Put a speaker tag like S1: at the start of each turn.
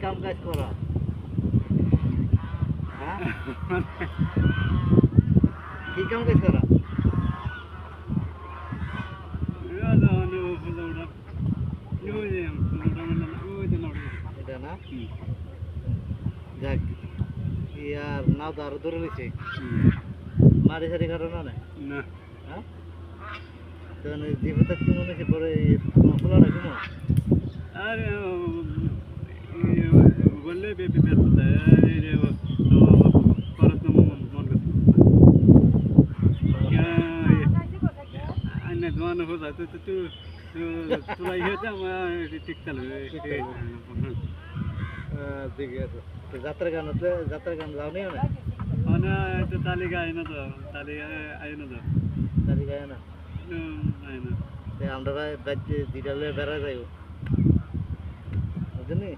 S1: কাম কাজ করা হ্যাঁ কি কাম কাজ করা এটা না যাক ইয়ার নাও তো আরো ধরে নিছে মারি সারি কারণ না হ্যাঁ তো জীবনটা কি মনে হচ্ছে পরে খোলা রাখবো না
S2: আরে বললে বেবি বেততে রে তো করত মন করতে আনে দোয়ান হো যায় তো তুই হেতে আমার ঠিক চলবে
S1: ঠিক আছে তো যাত্রা গান যাওনি না
S2: না তো তালিকা আইনা তো তালিকা আইনা তো
S1: তালিকা না
S2: আইনা
S1: আমরা রাজ্যে দিদালে বেড়া যাইব বুঝলি